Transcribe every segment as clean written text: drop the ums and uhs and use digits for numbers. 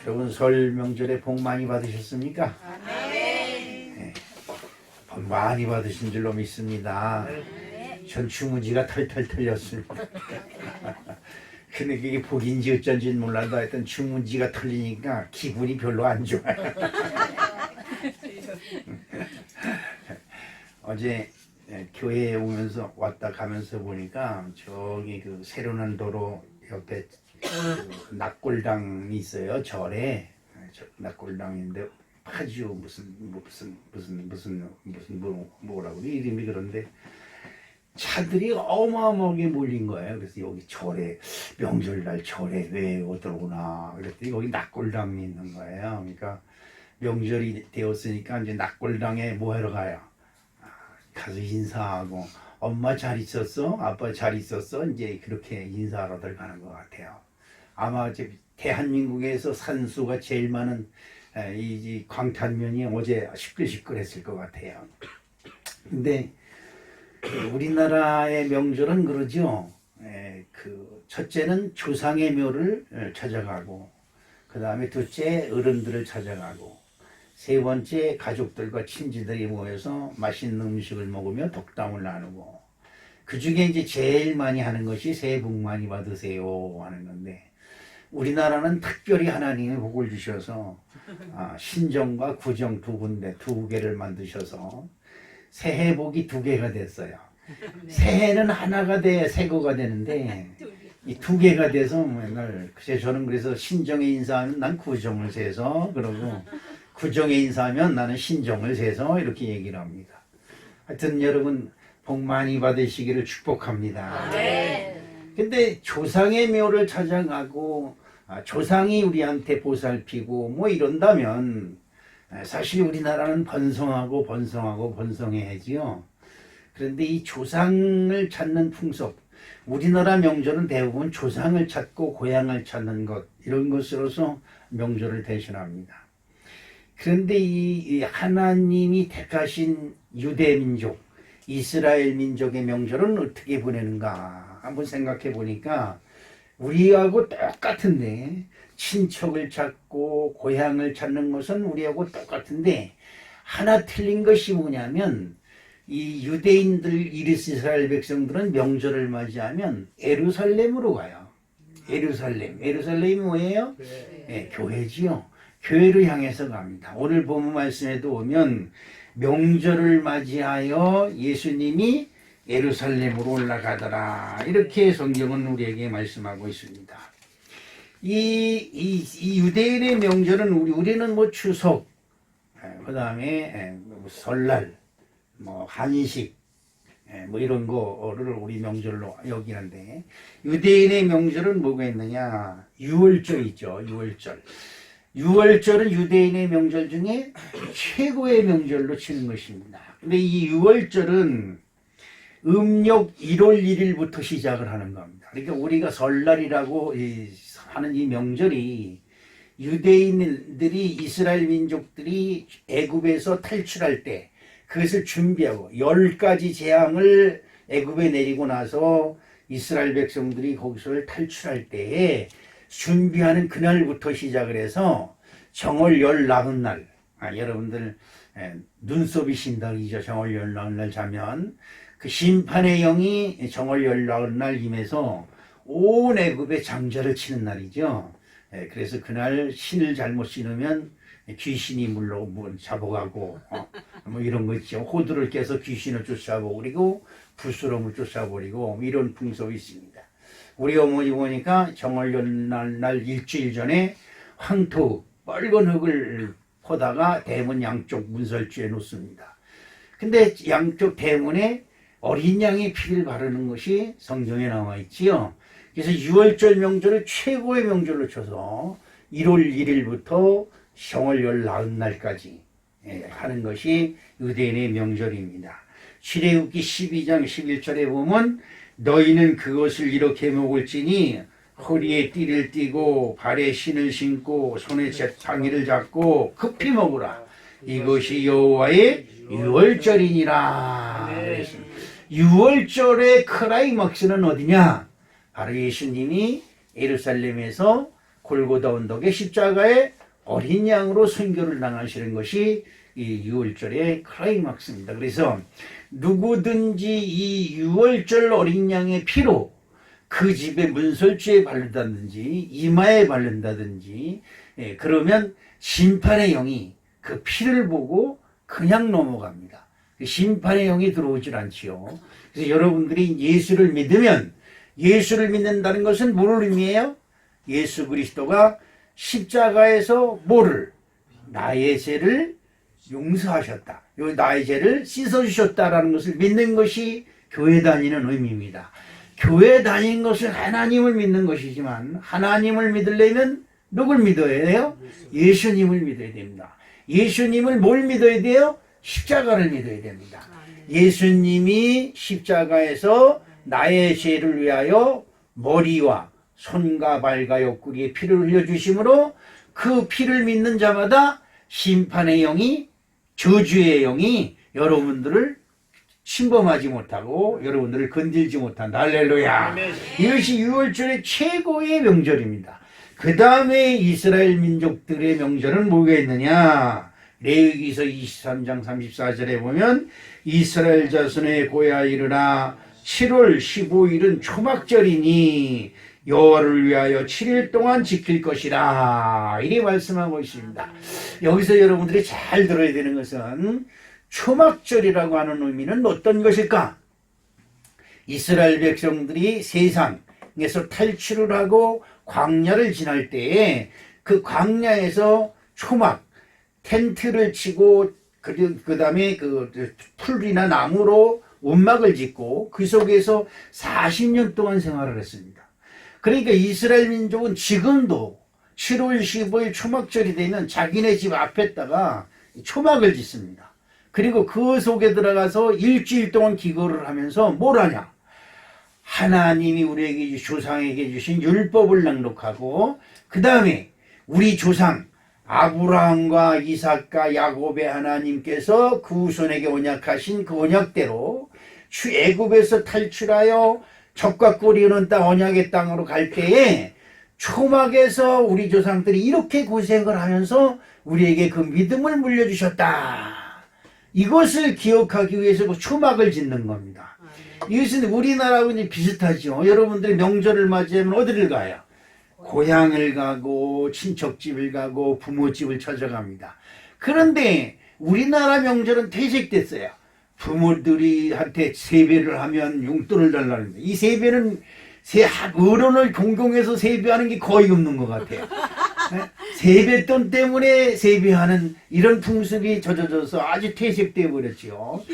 여러분 설 명절에 복 많이 받으셨습니까? 네. 복 많이 받으신 줄로 믿습니다. 전 주무지가 털털 털렸습니다. 근데 그게 복인지 어쩐지는 몰라도 하여튼 주무지가 털리니까 기분이 별로 안 좋아요. 어제 교회에 오면서 왔다 가면서 보니까 저기 그 새로운 도로 옆에 그 낙골당이 있어요. 절에 낙골당인데 파주 무슨 뭐라고 이름이 그런데 차들이 어마어마하게 몰린 거예요. 그래서 여기 절에 명절날 절에 왜 오더구나 그랬더니 여기 낙골당이 있는 거예요. 그러니까 명절이 되었으니까 이제 낙골당에 뭐 하러 가요? 가서 인사하고 엄마 잘 있었어? 아빠 잘 있었어? 이제 그렇게 인사하러들 가는 것 같아요. 아마 이제 대한민국에서 산수가 제일 많은 이 광탄면이 어제 시끌시끌했을 것 같아요. 근데 우리나라의 명절은 그러죠. 그 첫째는 조상의 묘를 찾아가고, 그 다음에 둘째 어른들을 찾아가고, 세 번째 가족들과 친지들이 모여서 맛있는 음식을 먹으며 덕담을 나누고, 그 중에 이제 제일 많이 하는 것이 새해 복 많이 받으세요 하는 건데, 우리나라는 특별히 하나님이 복을 주셔서 신정과 구정 두 군데 두 개를 만드셔서 새해 복이 두 개가 됐어요. 새해는 하나가 돼야 새거가 되는데 이 두 개가 돼서 맨날 저는 그래서 신정에 인사하면 난 구정을 세서 그러고 구정에 인사하면 나는 신정을 세서 이렇게 얘기를 합니다. 하여튼 여러분 복 많이 받으시기를 축복합니다. 네. 근데 조상의 묘를 찾아가고 조상이 우리한테 보살피고 뭐 이런다면 사실 우리나라는 번성하고 번성해야지요. 그런데 이 조상을 찾는 풍습, 우리나라 명절은 대부분 조상을 찾고 고향을 찾는 것 이런 것으로서 명절을 대신합니다. 그런데 이 하나님이 택하신 유대 민족, 이스라엘 민족의 명절은 어떻게 보내는가 한번 생각해 보니까 우리하고 똑같은데 친척을 찾고 고향을 찾는 것은 우리하고 똑같은데 하나 틀린 것이 뭐냐면 이 유대인들 이스라엘 백성들은 명절을 맞이하면 예루살렘으로 가요. 예루살렘이 뭐예요? 네, 교회지요. 교회를 향해서 갑니다. 오늘 본문 말씀에도 오면 명절을 맞이하여 예수님이 예루살렘으로 올라가더라. 이렇게 성경은 우리에게 말씀하고 있습니다. 이 유대인의 명절은 우리는 뭐 추석, 그 다음에 설날, 뭐 한식, 뭐 이런 거를 우리 명절로 여기는데 유대인의 명절은 뭐가 있느냐? 유월절 있죠. 유월절은 유대인의 명절 중에 최고의 명절로 치는 것입니다. 근데 이 유월절은 음력 1월 1일부터 시작을 하는 겁니다. 그러니까 우리가 설날이라고 하는 이 명절이 유대인들이 이스라엘 민족들이 애굽에서 탈출할 때 그것을 준비하고 10가지 재앙을 애굽에 내리고 나서 이스라엘 백성들이 거기서 탈출할 때에 준비하는 그날부터 시작을 해서 정월 14날 여러분들 눈썹이 신다기죠. 정월 14날 자면 그 심판의 영이 정월 14날 임해서 온 애굽에 장자를 치는 날이죠. 그래서 그날 신을 잘못 신으면 귀신이 물로 잡아가고 뭐 이런 거 있죠. 호두를 깨서 귀신을 쫓아버리고 부스럼을 쫓아버리고 이런 풍습이 있습니다. 우리 어머니 보니까 정월 14날 일주일 전에 황토 빨간 흙을 퍼다가 대문 양쪽 문설주에 놓습니다. 근데 양쪽 대문에 어린 양의 피를 바르는 것이 성경에 나와 있지요. 그래서 6월절 명절을 최고의 명절로 쳐서 1월 1일부터 정월 14날까지 하는 것이 유대인의 명절입니다. 출애굽기 12장 11절에 보면 너희는 그것을 이렇게 먹을지니 허리에 띠를 띠고 발에 신을 신고 손에 잿방이를 잡고 급히 먹으라. 이것이 여호와의 유월절이니라. 그랬습니다. 유월절의 클라이막스는 어디냐? 바로 예수님이 예루살렘에서 골고다 언덕의 십자가의 어린 양으로 순교를 당하시는 것이 이 유월절의 클라이막스입니다. 그래서 누구든지 이 유월절 어린 양의 피로 그 집의 문설주에 바른다든지 이마에 바른다든지 그러면 심판의 영이 그 피를 보고 그냥 넘어갑니다. 심판의 영이 들어오질 않지요. 그래서 여러분들이 예수를 믿으면, 예수를 믿는다는 것은 뭘 의미해요? 예수 그리스도가 십자가에서 뭐를? 나의 죄를 용서하셨다. 나의 죄를 씻어주셨다라는 것을 믿는 것이 교회 다니는 의미입니다. 교회 다니는 것은 하나님을 믿는 것이지만 하나님을 믿으려면 누굴 믿어야 돼요? 예수님을 믿어야 됩니다. 예수님을 뭘 믿어야 돼요? 십자가를 믿어야 됩니다. 예수님이 십자가에서 나의 죄를 위하여 머리와 손과 발과 옆구리에 피를 흘려주심으로 그 피를 믿는 자마다 심판의 영이, 저주의 영이 여러분들을 침범하지 못하고 여러분들을 건들지 못한다. 할렐루야. 이것이 유월절의 최고의 명절입니다. 그 다음에 이스라엘 민족들의 명절은 뭐가 있느냐? 레위기서 23장 34절에 보면 이스라엘 자손의 고야 이르라 7월 15일은 초막절이니 여호와를 위하여 7일 동안 지킬 것이라 이리 말씀하고 있습니다. 여기서 여러분들이 잘 들어야 되는 것은 초막절이라고 하는 의미는 어떤 것일까? 이스라엘 백성들이 세상에서 탈출을 하고 광야를 지날 때에 그 광야에서 초막, 텐트를 치고 그 다음에 그 풀이나 나무로 움막을 짓고 그 속에서 40년 동안 생활을 했습니다. 그러니까 이스라엘 민족은 지금도 7월 15일 초막절이 되면 자기네 집 앞에다가 초막을 짓습니다. 그리고 그 속에 들어가서 일주일 동안 기거를 하면서 뭘 하냐? 하나님이 우리에게 조상에게 주신 율법을 낭독하고 그 다음에 우리 조상 아브라함과 이삭과 야곱의 하나님께서 그 후손에게 언약하신 그 언약대로 애굽에서 탈출하여 적과 꿀이 흐르는 땅 언약의 땅으로 갈 때에 초막에서 우리 조상들이 이렇게 고생을 하면서 우리에게 그 믿음을 물려주셨다. 이것을 기억하기 위해서 그 초막을 짓는 겁니다. 이것은 우리나라하고 이제 비슷하죠. 여러분들이 명절을 맞이하면 어디를 가요? 고향을 가고 친척집을 가고 부모집을 찾아갑니다. 그런데 우리나라 명절은 퇴색됐어요. 부모들이 한테 세배를 하면 용돈을 달라는데 이 세배는 어른을 공경해서 세배하는 게 거의 없는 것 같아요. 세뱃돈 때문에 세배하는 이런 풍습이 젖어져서 아주 퇴색되어 버렸죠.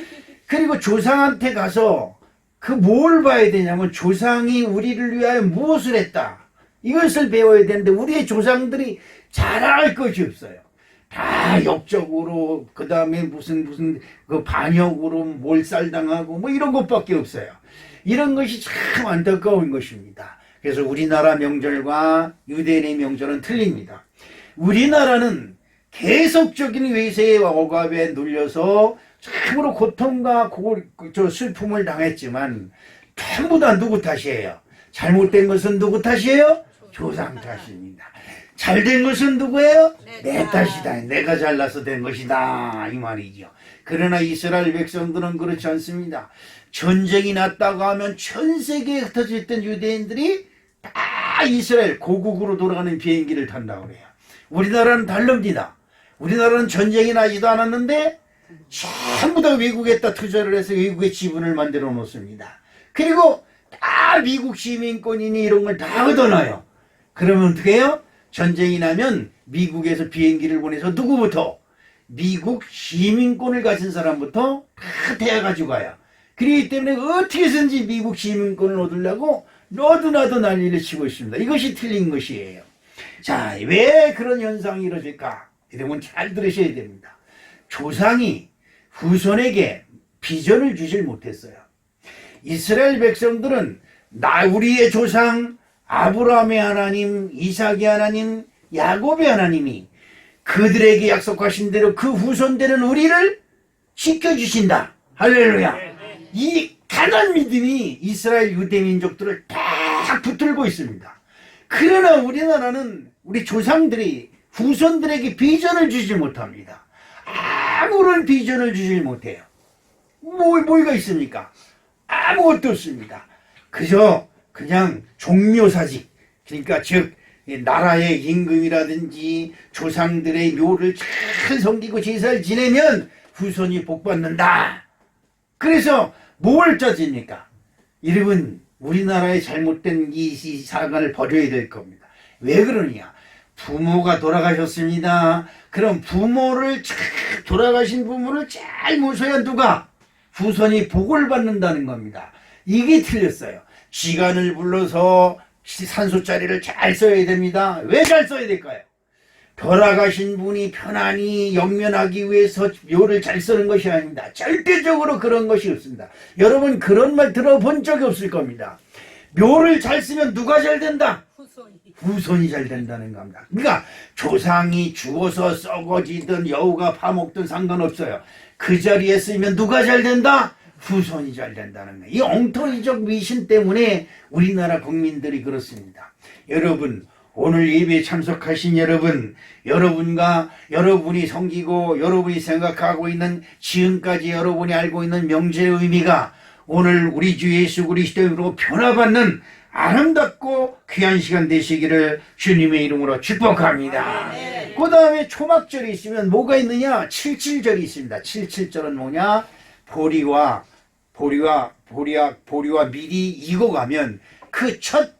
그리고 조상한테 가서 그 뭘 봐야 되냐면 조상이 우리를 위하여 무엇을 했다. 이것을 배워야 되는데 우리의 조상들이 자랑할 것이 없어요. 다 역적으로 그 다음에 무슨 그 반역으로 몰살당하고 뭐 이런 것밖에 없어요. 이런 것이 참 안타까운 것입니다. 그래서 우리나라 명절과 유대인의 명절은 틀립니다. 우리나라는 계속적인 외세와 억압에 눌려서 참으로 고통과 슬픔을 당했지만 전부 다 누구 탓이에요? 잘못된 것은 누구 탓이에요? 조상 탓입니다. 잘된 것은 누구예요? 내 탓이다. 내가 잘나서 된 것이다. 이 말이죠. 그러나 이스라엘 백성들은 그렇지 않습니다. 전쟁이 났다고 하면 전 세계에 흩어져 있던 유대인들이 다 이스라엘 고국으로 돌아가는 비행기를 탄다고 그래요. 우리나라는 다릅니다. 우리나라는 전쟁이 나지도 않았는데 전부 다 외국에다 투자를 해서 외국의 지분을 만들어 놓습니다. 그리고 다 미국 시민권이니 이런 걸 다 얻어놔요. 그러면 어떻게 해요? 전쟁이 나면 미국에서 비행기를 보내서 누구부터? 미국 시민권을 가진 사람부터 다 대가지고 가요. 그렇기 때문에 어떻게 해서든지 미국 시민권을 얻으려고 너도나도 난리를 치고 있습니다. 이것이 틀린 것이에요. 자, 왜 그런 현상이 이루어질까? 이러면 잘 들으셔야 됩니다. 조상이 후손에게 비전을 주질 못했어요. 이스라엘 백성들은 우리의 조상 아브라함의 하나님, 이삭의 하나님, 야곱의 하나님이 그들에게 약속하신 대로 그 후손되는 우리를 지켜주신다. 할렐루야. 이 강한 믿음이 이스라엘 유대 민족들을 다 붙들고 있습니다. 그러나 우리나라는 우리 조상들이 후손들에게 비전을 주지 못합니다. 아무런 비전을 주지 못해요. 뭐가 있습니까? 아무것도 없습니다. 그저 그냥 종묘사직, 그러니까 즉 나라의 임금이라든지 조상들의 묘를 잘 섬기고 제사를 지내면 후손이 복받는다. 그래서 뭘 짜집니까? 여러분, 우리나라의 잘못된 이 사관을 버려야 될 겁니다. 왜 그러냐? 부모가 돌아가셨습니다. 그럼 돌아가신 부모를 잘 모셔야 누가? 후손이 복을 받는다는 겁니다. 이게 틀렸어요. 시간을 불러서 산소짜리를 잘 써야 됩니다. 왜 잘 써야 될까요? 돌아가신 분이 편안히 영면하기 위해서 묘를 잘 쓰는 것이 아닙니다. 절대적으로 그런 것이 없습니다. 여러분 그런 말 들어본 적이 없을 겁니다. 묘를 잘 쓰면 누가 잘 된다? 후손이 잘 된다는 겁니다. 그러니까 조상이 죽어서 썩어지든 여우가 파먹든 상관없어요. 그 자리에 쓰면 누가 잘 된다? 후손이 잘 된다는 거예요. 이 엉터리적 미신 때문에 우리나라 국민들이 그렇습니다. 여러분, 오늘 예배에 참석하신 여러분과 여러분이 섬기고 여러분이 생각하고 있는 지금까지 여러분이 알고 있는 명제의 의미가 오늘 우리 주 예수 그리스도로 변화받는 아름답고 귀한 시간 되시기를 주님의 이름으로 축복합니다. 그 다음에 초막절이 있으면 뭐가 있느냐? 77절이 있습니다. 77절은 뭐냐? 보리와 미리 익어가면 그 첫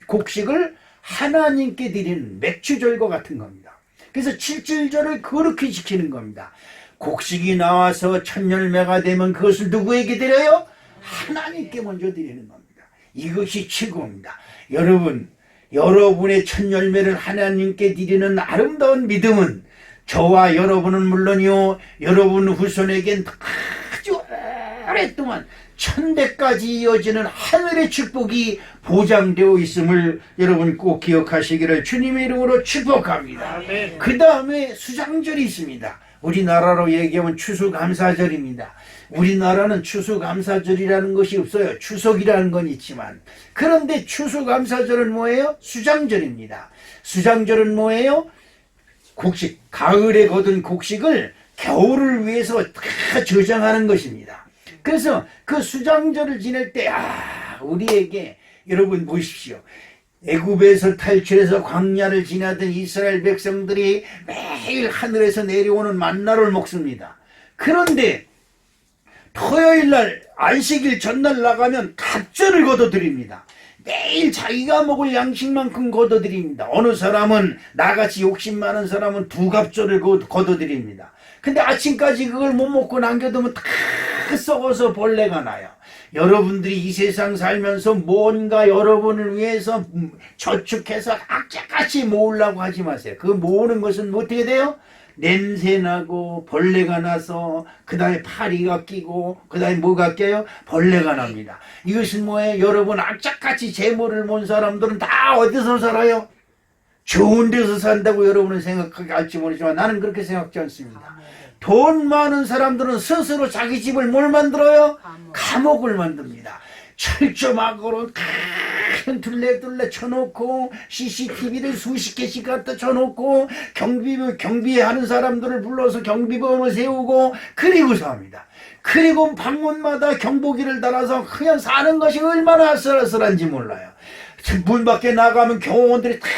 곡식을 하나님께 드리는 맥주절과 같은 겁니다. 그래서 77절을 그렇게 지키는 겁니다. 곡식이 나와서 첫 열매가 되면 그것을 누구에게 드려요? 하나님께 먼저 드리는 겁니다. 이것이 최고입니다. 여러분의 첫 열매를 하나님께 드리는 아름다운 믿음은 저와 여러분은 물론이요, 여러분 후손에겐 아주 오랫동안 천대까지 이어지는 하늘의 축복이 보장되어 있음을 여러분 꼭 기억하시기를 주님의 이름으로 축복합니다. 그 다음에 수장절이 있습니다. 우리나라로 얘기하면 추수감사절입니다. 우리나라는 추수감사절이라는 것이 없어요. 추석이라는 건 있지만. 그런데 추수감사절은 뭐예요? 수장절입니다. 수장절은 뭐예요? 가을에 거둔 곡식을 겨울을 위해서 다 저장하는 것입니다. 그래서 그 수장절을 지낼 때 우리에게 여러분 보십시오. 애굽에서 탈출해서 광야를 지나던 이스라엘 백성들이 매일 하늘에서 내려오는 만나를 먹습니다. 그런데 토요일날 안식일 전날 나가면 갑절을 거둬드립니다. 매일 자기가 먹을 양식만큼 거둬드립니다. 어느 사람은 나같이 욕심 많은 사람은 2갑절을 거둬드립니다. 근데 아침까지 그걸 못 먹고 남겨두면 다 썩어서 벌레가 나요. 여러분들이 이 세상 살면서 뭔가 여러분을 위해서 저축해서 악착같이 모으려고 하지 마세요. 그 모으는 것은 어떻게 돼요? 냄새나고 벌레가 나서 그 다음에 파리가 끼고 그 다음에 뭐가 껴요? 벌레가 납니다. 이것은 뭐예요? 여러분 악착같이 재물을 모은 사람들은 다 어디서 살아요? 좋은 데서 산다고 여러분은 생각할지 모르지만 나는 그렇게 생각하지 않습니다. 돈 많은 사람들은 스스로 자기 집을 뭘 만들어요? 감옥을 만듭니다. 철조망으로 큰 둘레 쳐놓고 CCTV를 수십 개씩 갖다 쳐놓고 경비하는 사람들을 불러서 경비병을 세우고 그리고 삽니다. 그리고 방문마다 경보기를 달아서 그냥 사는 것이 얼마나 아슬아슬한지 몰라요. 문 밖에 나가면 경호원들이 탁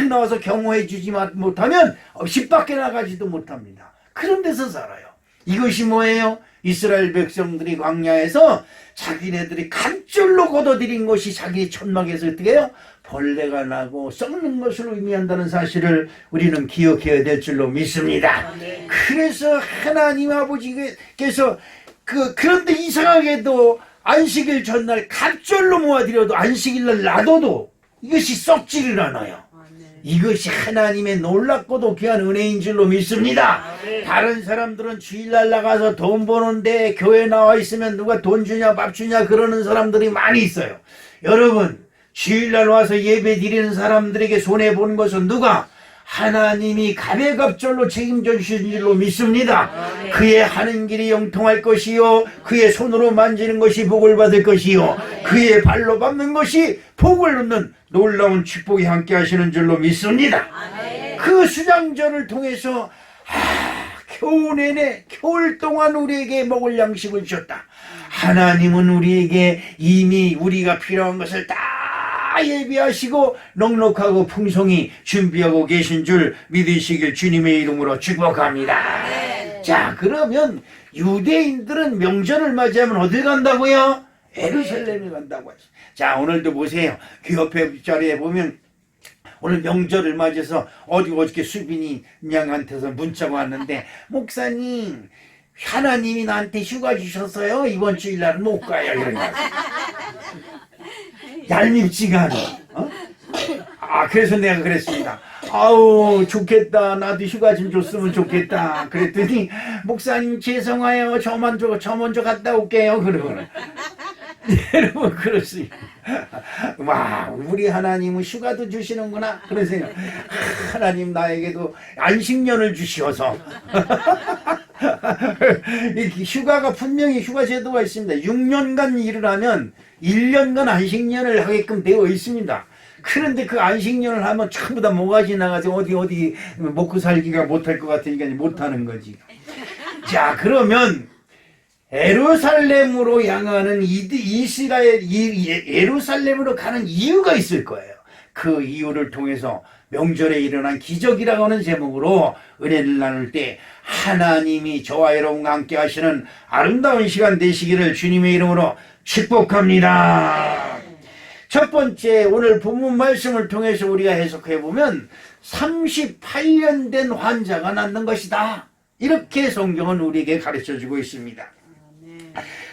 나와서 경호해 주지 못하면 집 밖에 나가지도 못합니다. 그런 데서 살아요. 이것이 뭐예요? 이스라엘 백성들이 광야에서 자기네들이 갑절로 거둬들인 것이 자기 천막에서 어떻게 해요? 벌레가 나고 썩는 것을 의미한다는 사실을 우리는 기억해야 될 줄로 믿습니다. 그래서 하나님 아버지께서 그런데 이상하게도 안식일 전날 갑절로 모아드려도 안식일날 놔둬도 이것이 썩지를 않아요. 이것이 하나님의 놀랍고도 귀한 은혜인 줄로 믿습니다. 다른 사람들은 주일날 나가서 돈 버는데 교회 나와 있으면 누가 돈 주냐 밥 주냐 그러는 사람들이 많이 있어요. 여러분 주일날 와서 예배 드리는 사람들에게 손해보는 것은 누가? 하나님이 가배갑절로 책임져 주신 줄로 믿습니다. 그의 하는 길이 영통할 것이요 그의 손으로 만지는 것이 복을 받을 것이요 그의 발로 밟는 것이 복을 얻는 놀라운 축복이 함께 하시는 줄로 믿습니다. 그 수장전을 통해서 겨우 내내 겨울 동안 우리에게 먹을 양식을 주셨다. 하나님은 우리에게 이미 우리가 필요한 것을 다 예비하시고 넉넉하고 풍성히 준비하고 계신 줄 믿으시길 주님의 이름으로 축복합니다. 자, 그러면 유대인들은 명절을 맞이하면 어딜 간다고요? 예루살렘에 간다고 하죠. 자, 오늘도 보세요. 그 옆에 자리에 보면 오늘 명절을 맞이해서 어저께 수빈이 양한테서 문자가 왔는데 목사님 하나님이 나한테 휴가 주셨어요. 이번 주일날은 못 가요. 이런 거. 얄밉지가 않아. 어? 그래서 내가 그랬습니다. 아우 좋겠다. 나도 휴가 좀 줬으면 좋겠다. 그랬더니 목사님 죄송해요. 저 먼저 갔다 올게요. 그러고는. 여러분 그렇습니다. 와 우리 하나님은 휴가도 주시는구나 그런 생각. 하나님 나에게도 안식년을 주시어서 휴가가 분명히 휴가 제도가 있습니다. 6년간 일을 하면 1년간 안식년을 하게끔 되어 있습니다. 그런데 그 안식년을 하면 전부 다 모가지 나가서 어디 먹고 살기가 못할 것 같으니까 못하는 거지. 자 그러면 예루살렘으로 향하는 예루살렘으로 가는 이유가 있을 거예요. 그 이유를 통해서 명절에 일어난 기적이라고 하는 제목으로 은혜를 나눌 때 하나님이 저와 여러분과 함께 하시는 아름다운 시간 되시기를 주님의 이름으로 축복합니다. 첫 번째 오늘 본문 말씀을 통해서 우리가 해석해 보면 38년 된 환자가 낫는 것이다. 이렇게 성경은 우리에게 가르쳐주고 있습니다.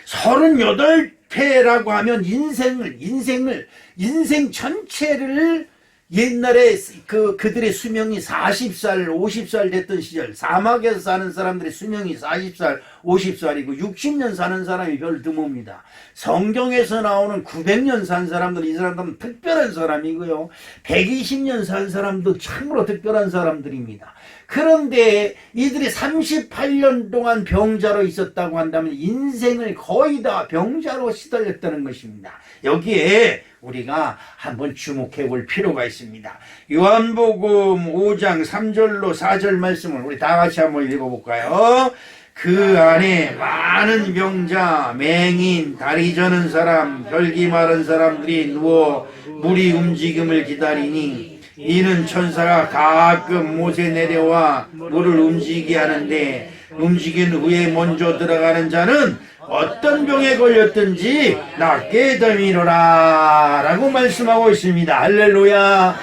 38회라고 하면 인생 전체를 옛날에 그들의 수명이 40살, 50살 됐던 시절, 사막에서 사는 사람들의 수명이 40살, 50살이고 60년 사는 사람이 별 드뭅니다. 성경에서 나오는 900년 산 사람들, 이 사람들은 특별한 사람이고요. 120년 산 사람도 참으로 특별한 사람들입니다. 그런데 이들이 38년 동안 병자로 있었다고 한다면 인생을 거의 다 병자로 시달렸다는 것입니다. 여기에 우리가 한번 주목해 볼 필요가 있습니다. 요한복음 5장 3절로 4절 말씀을 우리 다 같이 한번 읽어볼까요? 그 안에 많은 병자, 맹인, 다리 저는 사람, 혈기 마른 사람들이 누워 물이 움직임을 기다리니 이는 천사가 가끔 못에 내려와 물을 움직이게 하는데 움직인 후에 먼저 들어가는 자는 어떤 병에 걸렸든지 낫게 됨이로라 라고 말씀하고 있습니다. 할렐루야.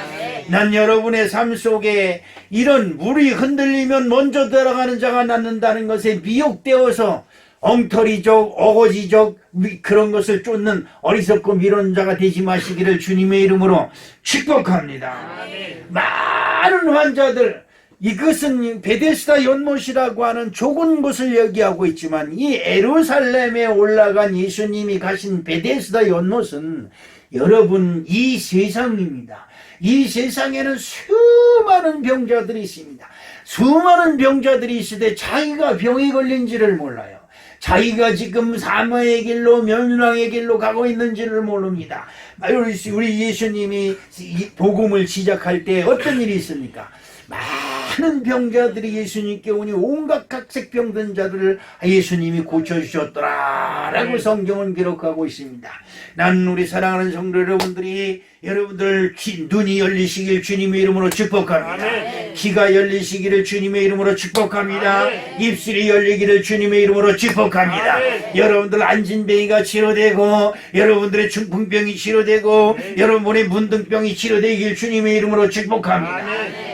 난 여러분의 삶 속에 이런 물이 흔들리면 먼저 들어가는 자가 낫는다는 것에 미혹되어서 엉터리적, 어거지적 그런 것을 쫓는 어리석고 미련 자가 되지 마시기를 주님의 이름으로 축복합니다. 많은 환자들, 이것은 베데스다 연못이라고 하는 좁은 곳을 얘기하고 있지만 이 예루살렘에 올라간 예수님이 가신 베데스다 연못은 여러분 이 세상입니다. 이 세상에는 수많은 병자들이 있습니다. 수많은 병자들이 있으되 자기가 병에 걸린지를 몰라요. 자기가 지금 사망의 길로 멸망의 길로 가고 있는지를 모릅니다. 우리 예수님이 복음을 시작할 때 어떤 일이 있습니까? 많은 병자들이 예수님께 오니 온갖 각색 병든 자들을 예수님이 고쳐주셨더라 라고 성경은 기록하고 있습니다. 난 우리 사랑하는 성도 여러분들이 여러분들 눈이 열리시길 주님의 이름으로 축복합니다. 귀가 열리시기를 주님의 이름으로 축복합니다. 입술이 열리기를 주님의 이름으로 축복합니다. 여러분들 안진병이가 치료되고 여러분들의 중풍병이 치료되고 여러분의 문둥병이 치료되길 주님의 이름으로 축복합니다.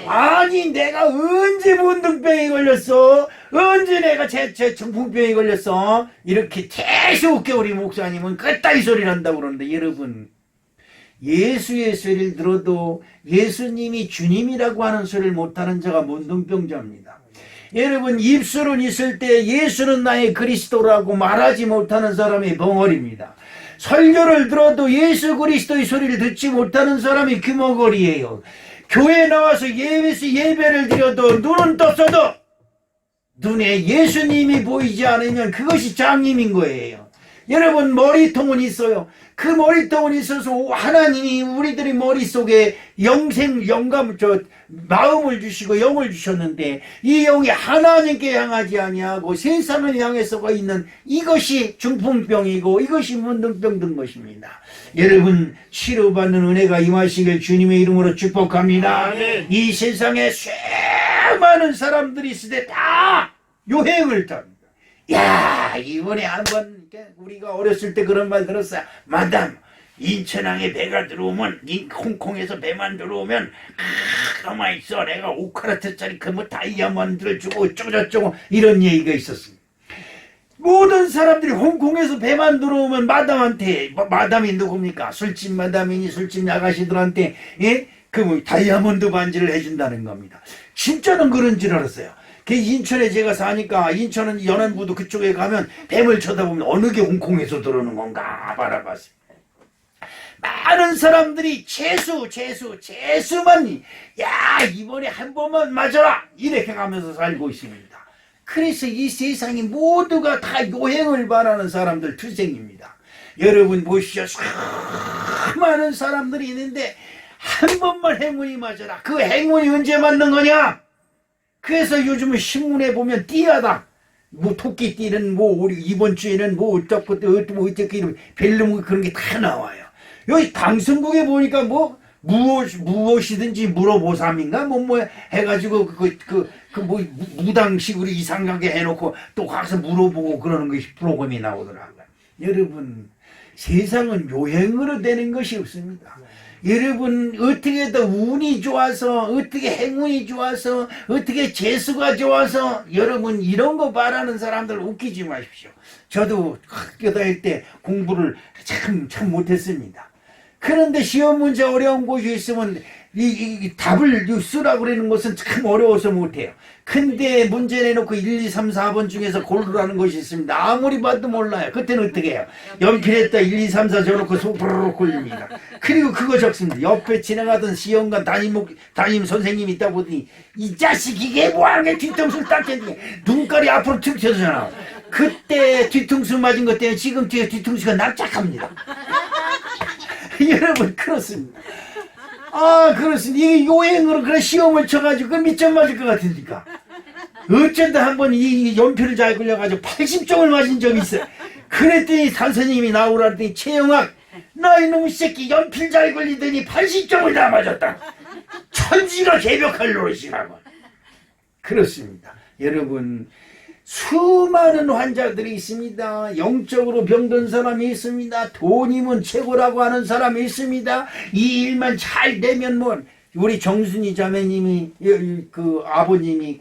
아니 내가 언제 문둥병이 걸렸어? 언제 내가 제 중풍병이 걸렸어? 이렇게 계속 우리 목사님은 그따위 소리를 한다고 그러는데 여러분 예수의 소리를 들어도 예수님이 주님이라고 하는 소리를 못하는 자가 문둥병자입니다. 여러분 입술은 있을 때 예수는 나의 그리스도라고 말하지 못하는 사람이 벙어리입니다. 설교를 들어도 예수 그리스도의 소리를 듣지 못하는 사람이 귀머거리예요. 교회에 나와서 예배를 드려도 눈은 떴어도 눈에 예수님이 보이지 않으면 그것이 장님인 거예요. 여러분, 머리통은 있어요. 그 머리통은 있어서 하나님이 우리들의 머릿속에 마음을 주시고 영을 주셨는데, 이 영이 하나님께 향하지 아니하고 세상을 향해서가 있는 이것이 중풍병이고 이것이 문둥병 든 것입니다. 여러분, 치료받는 은혜가 임하시길 주님의 이름으로 축복합니다. 이 세상에 수많은 사람들이 있을 때 다 요행을 탑니다. 야, 이번에 한번 우리가 어렸을 때 그런 말 들었어요. 마담, 인천항에 배가 들어오면, 홍콩에서 배만 들어오면 가만히 있어, 내가 5카라트짜리 그 뭐 다이아몬드를 주고 어쩌고저쩌고, 이런 얘기가 있었습니다. 모든 사람들이 홍콩에서 배만 들어오면 마담한테, 마담이 누굽니까? 술집 마담이니 술집 아가씨들한테 그 뭐 다이아몬드 반지를 해준다는 겁니다. 진짜는 그런 줄 알았어요. 그 인천에 제가 사니까, 인천은 연안부도 그쪽에 가면 뱀을 쳐다보면 어느 게 홍콩에서 들어오는 건가 바라봤어요. 많은 사람들이 재수만, 야, 이번에 한 번만 맞아라, 이렇게 가면서 살고 있습니다. 그래서 이 세상이 모두가 다 요행을 바라는 사람들 투생입니다. 여러분 보시죠. 수많은 사람들이 있는데 한 번만 행운이 맞아라. 그 행운이 언제 맞는 거냐? 그래서 요즘은 신문에 보면 띠하다, 뭐 토끼띠는 뭐 우리 이번 주에는 뭐 어떻게 벨름 그런 게 다 나와요. 여기 방송국에 보니까 뭐 무엇이든지 물어보삼인가 뭐 해가지고 뭐 무당식으로 이상하게 해놓고 또 가서 물어보고 그러는 것이 프로그램이 나오더라고요. 여러분, 세상은 요행으로 되는 것이 없습니다. 여러분, 어떻게 더 운이 좋아서, 어떻게 행운이 좋아서, 어떻게 재수가 좋아서, 여러분 이런 거 바라는 사람들 웃기지 마십시오. 저도 학교 다닐 때 공부를 참 못했습니다. 그런데 시험 문제 어려운 곳이 있으면 이 답을 쓰라고 그러는 것은 참 어려워서 못해요. 근데 문제 내놓고 1, 2, 3, 4번 중에서 고르라는 것이 있습니다. 아무리 봐도 몰라요. 그때는 어떻게 해요? 연필에다 1, 2, 3, 4 적어놓고 손으로 골립니다. 그리고 그거 적습니다. 옆에 지나가던 시험관 담임 선생님이 있다 보더니, 이 자식 이게 뭐하는 게 뒤통수를 닦겠니? 눈깔이 앞으로 툭 쳐잖아. 그때 뒤통수 맞은 것 때문에 지금 뒤통수가 납작합니다. 여러분, 그렇습니다. 그렇습니다. 이게 요행으로 그런 시험을 쳐가지고 그 밑점 맞을 것 같으니까. 어쩐다 한번 이 연필을 잘 걸려가지고 80점을 맞은 적이 있어요. 그랬더니 선생님이 나오라 했더니, 최영학, 너 이놈의 새끼 연필 잘 걸리더니 80점을 다 맞았다. 천지가 개벽할 노릇이라고. 그렇습니다. 여러분, 수많은 환자들이 있습니다. 영적으로 병든 사람이 있습니다. 돈이면 최고라고 하는 사람이 있습니다. 이 일만 잘 되면 우리 정순이 자매님이, 그 아버님이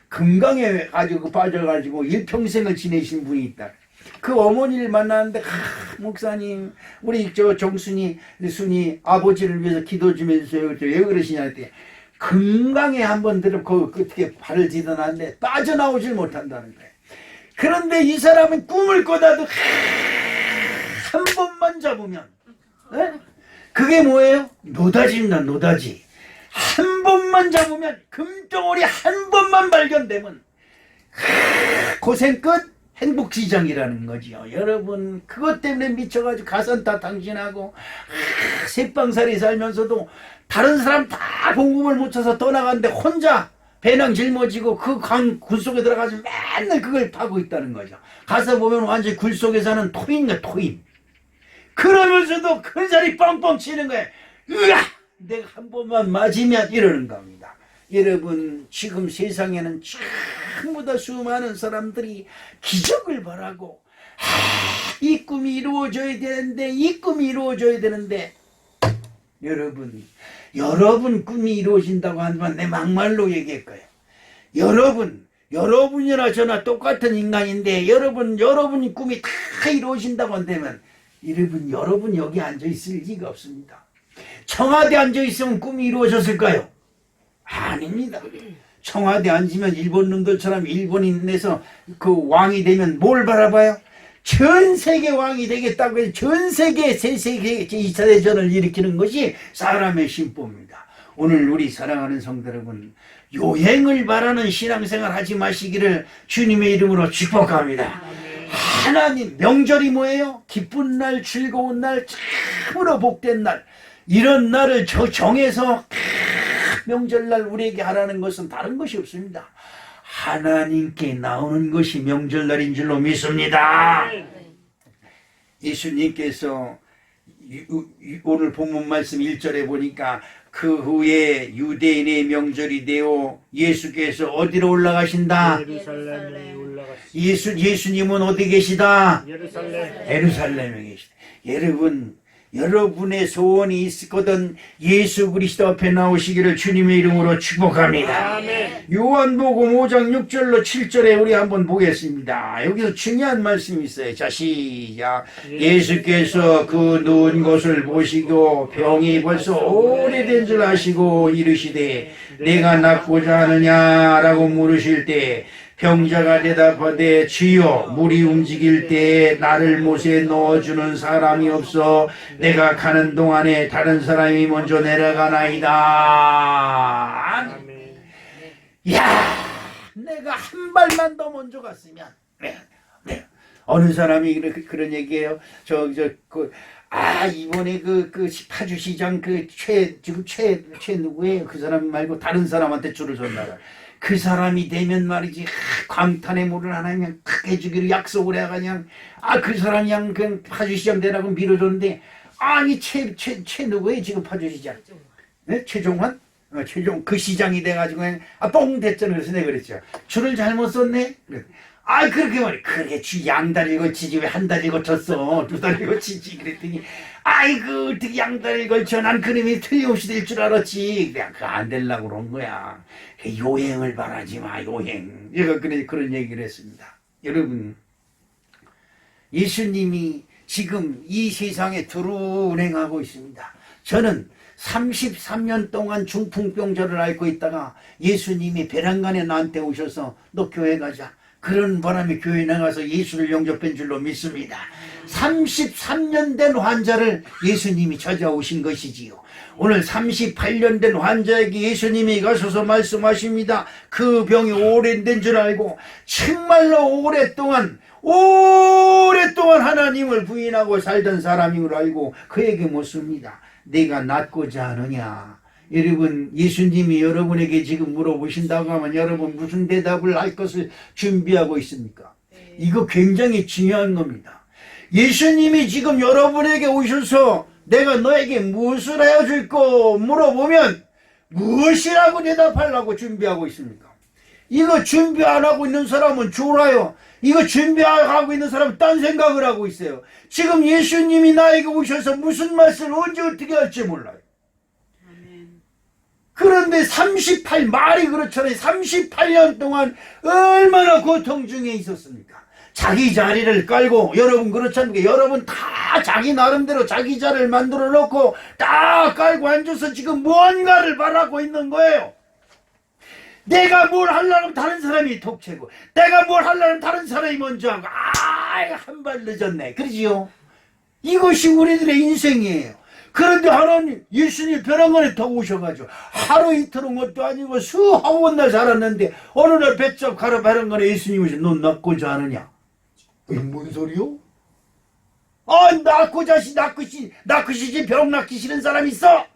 금강에 가지고 빠져가지고 일평생을 지내신 분이 있다. 그 어머니를 만났는데, 목사님, 우리 정순이 아버지를 위해서 기도 좀 해주세요. 왜 그러시냐 했더니, 금강에 한번 어떻게 발을 디뎌놨는데 빠져나오질 못한다는 거예요. 그런데 이 사람은 꿈을 꿔다도 한 번만 잡으면, 그게 뭐예요? 노다지입니다. 노다지. 한 번만 잡으면, 금덩어리 한 번만 발견되면 고생 끝, 행복시장이라는 거지요. 여러분, 그것 때문에 미쳐가지고 가산타 당신하고 새빵살이 살면서도 다른 사람 다 공급을 못 쳐서 떠나갔는데 혼자 배낭 짊어지고 그 굴 속에 들어가서 맨날 그걸 파고 있다는 거죠. 가서 보면 완전히 굴 속에 사는 토인가 토인. 그러면서도 큰 살이 뻥뻥 치는 거예요. 으아! 내가 한 번만 맞으면 이러는 겁니다. 여러분, 지금 세상에는 전부 다 수많은 사람들이 기적을 바라고, 이 꿈이 이루어져야 되는데, 이 꿈이 이루어져야 되는데, 여러분 꿈이 이루어진다고 한다면 내 막말로 얘기할 거예요. 여러분이나 저나 똑같은 인간인데, 여러분 꿈이 다 이루어진다고 한다면, 여러분 여기 앉아있을 리가 없습니다. 청와대 앉아있으면 꿈이 이루어졌을까요? 아닙니다. 청와대 앉으면 일본 놈들처럼 일본인에서 그 왕이 되면 뭘 바라봐요? 전 세계 왕이 되겠다고 해서 전 세계 제2차 대전을 일으키는 것이 사람의 심보입니다. 오늘 우리 사랑하는 성도 여러분, 요행을 바라는 신앙생활 하지 마시기를 주님의 이름으로 축복합니다. 하나님, 명절이 뭐예요? 기쁜 날, 즐거운 날, 참으로 복된 날, 이런 날을 정해서 명절날 우리에게 하라는 것은 다른 것이 없습니다. 하나님께 나오는 것이 명절날인 줄로 믿습니다. 예수님께서 오늘 본문 말씀 1절에 보니까 그 후에 유대인의 명절이 되어 예수께서 어디로 올라가신다? 예루살렘에 올라갔습니다. 예수님은 어디 계시다? 예루살렘. 예루살렘에 계시다. 여러분, 여러분의 소원이 있거든 예수 그리스도 앞에 나오시기를 주님의 이름으로 축복합니다. 아멘. 요한복음 5장 6절로 7절에 우리 한번 보겠습니다. 여기서 중요한 말씀이 있어요. 자, 시작. 예수께서 그 누운 곳을 보시고 병이 벌써 오래된 줄 아시고 이르시되 내가 낫고자 하느냐라고 물으실 때 병자가 대답하되 주여 물이 움직일 때 나를 못에 넣어주는 사람이 없어 내가 가는 동안에 다른 사람이 먼저 내려가나이다. 아멘. 야, 내가 한 발만 더 먼저 갔으면. 네. 어느 사람이 그런 얘기예요. 이번에 파주시장 지금 최 누구예요? 그 사람 말고 다른 사람한테 줄을 섰나봐. 그 사람이 되면 말이지, 광탄의 물을 하나 그냥 크게 주기로 약속을 해가 그냥, 그 사람이 그냥 파주시장 되라고 밀어줬는데, 아니, 최 누구예요? 지금 파주시장. 네? 최종환? 그 시장이 돼가지고 그냥, 뽕 됐잖아. 그래서 내가 그랬죠. 줄을 잘못 썼네? 그렇게 말해. 그래, 양다리 걸치지 왜 한 다리 걸쳤어? 두 다리 걸치지. 그랬더니, 어떻게 양다리 걸쳐? 난 그림이 틀림없이 될 줄 알았지. 그냥 안 되려고 그런 거야. 요행을 바라지 마, 요행. 제가 그런 얘기를 했습니다. 여러분, 예수님이 지금 이 세상에 운행하고 있습니다. 저는 33년 동안 중풍병자를 앓고 있다가 예수님이 베란간에 나한테 오셔서 너 교회 가자. 그런 바람에 교회 나가서 예수를 영접한 줄로 믿습니다. 33년 된 환자를 예수님이 찾아오신 것이지요. 오늘 38년 된 환자에게 예수님이 가셔서 말씀하십니다. 그 병이 오래된 줄 알고 정말로 오랫동안 하나님을 부인하고 살던 사람인 걸 알고 그에게 묻습니다. 내가 낫고자 하느냐? 여러분, 예수님이 여러분에게 지금 물어보신다고 하면 여러분 무슨 대답을 할 것을 준비하고 있습니까? 이거 굉장히 중요한 겁니다. 예수님이 지금 여러분에게 오셔서 내가 너에게 무엇을 해줄까 물어보면 무엇이라고 대답하려고 준비하고 있습니까? 이거 준비 안 하고 있는 사람은 졸아요. 이거 준비하고 있는 사람은 딴 생각을 하고 있어요. 지금 예수님이 나에게 오셔서 무슨 말씀을 언제 어떻게 할지 몰라요. 그런데 말이 그렇잖아요. 38년 동안 얼마나 고통 중에 있었습니까? 자기 자리를 깔고, 여러분 그렇지 않습니까? 여러분 다 자기 나름대로 자기 자리를 만들어 놓고 딱 깔고 앉아서 지금 무언가를 바라고 있는 거예요. 내가 뭘 하려면 다른 사람이 톡채고, 내가 뭘 하려면 다른 사람이 먼저 하고, 한 발 늦었네. 그러지요? 이것이 우리들의 인생이에요. 그런데 하나님, 예수님 벼랑간에 더 오셔가지고 하루 이틀 온 것도 아니고 수하고 날 살았는데 어느 날 배쩍 가라 벼랑간에 예수님 오셔. 넌 낫고자 하느냐? 뭔 소리요? 낫고시지 병 낫기 싫은 사람 있어?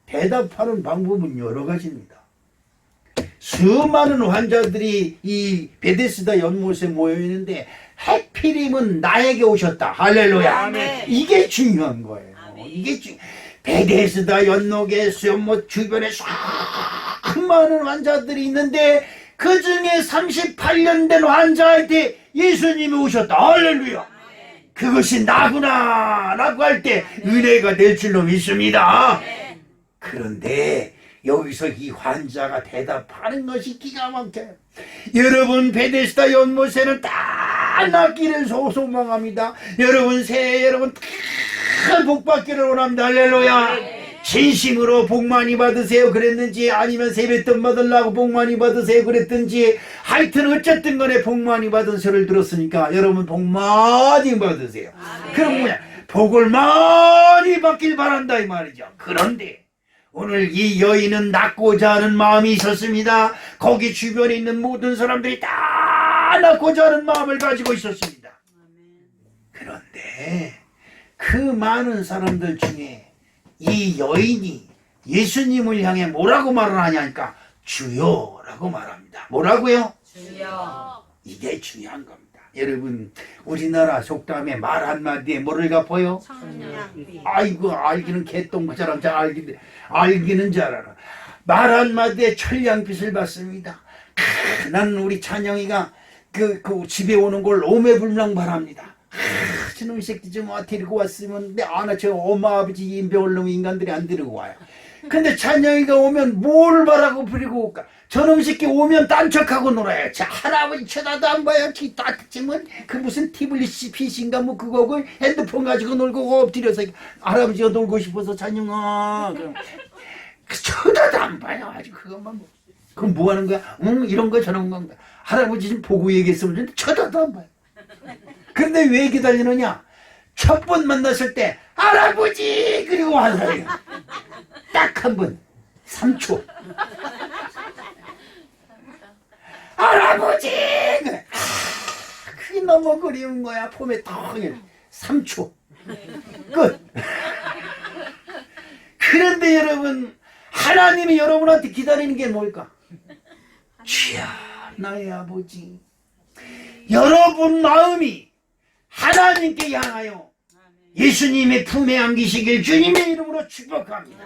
대답하는 방법은 여러 가지입니다. 수많은 환자들이 이 베데스다 연못에 모여있는데 하필이면 나에게 오셨다. 할렐루야. 아멘. 이게 중요한 거예요. 베데스다 연못의 연못 주변에 수많은 환자들이 있는데 그 중에 38년 된 환자한테 예수님이 오셨다. 할렐루야. 그것이 나구나 라고 할 때 은혜가 될 줄로 믿습니다. 그런데 여기서 이 환자가 대답하는 것이 기가 막혀요. 여러분, 베데스다 연못에는 다 낫기를 소망합니다. 여러분 새해 여러분 다 복 받기를 원합니다. 할렐루야. 진심으로 복 많이 받으세요 그랬는지, 아니면 세뱃돈 받으려고 복 많이 받으세요 그랬든지, 하여튼 어쨌든 간에 복 많이 받은 소리를 들었으니까 여러분 복 많이 받으세요. 그럼 복을 많이 받길 바란다 이 말이죠. 그런데 오늘 이 여인은 낳고자 하는 마음이 있었습니다. 거기 주변에 있는 모든 사람들이 다 낳고자 하는 마음을 가지고 있었습니다. 그런데 그 많은 사람들 중에 이 여인이 예수님을 향해 뭐라고 말을 하냐니까 주여라고 말합니다. 뭐라고요? 주여. 이게 중요한 겁니다. 여러분, 우리나라 속담에 말 한마디에 뭐를 갚아요? 청량비. 아이고, 알기는 개똥처럼 잘 알기는 잘 알아. 말 한마디에 천냥빚을 받습니다. 나는 우리 찬영이가 그 집에 오는 걸 오매불망 바랍니다. 저놈 새끼 좀 데리고 왔으면 저 엄마 아버지 인병을 놈 인간들이 안 데리고 와요. 근데 찬영이가 오면 뭘 바라고 부리고 올까? 저놈 새끼 오면 딴 척하고 놀아요. 자, 할아버지 쳐다도 안 봐요. 따뜻하면 그 무슨 티블리시 PC인가 뭐 그거고 핸드폰 가지고 놀고 엎드려서 할아버지가 놀고 싶어서 찬영아. 쳐다도 안 봐요. 아주 그것만 뭐. 그럼 뭐 하는 거야? 이런 거 저런 건가? 할아버지 좀 보고 얘기했으면 좋는데 쳐다도 안 봐요. 그런데 왜 기다리느냐? 첫 번 만났을 때 할아버지 그리고 하더래요. 딱 한 번 3초 할아버지 그게 너무 그리운 거야. 폼에 턱 3초 끝. 그런데 여러분, 하나님이 여러분한테 기다리는 게 뭘까? 주야 나의 아버지. 여러분 마음이 하나님께 향하여 예수님의 품에 안기시길 주님의 이름으로 축복합니다.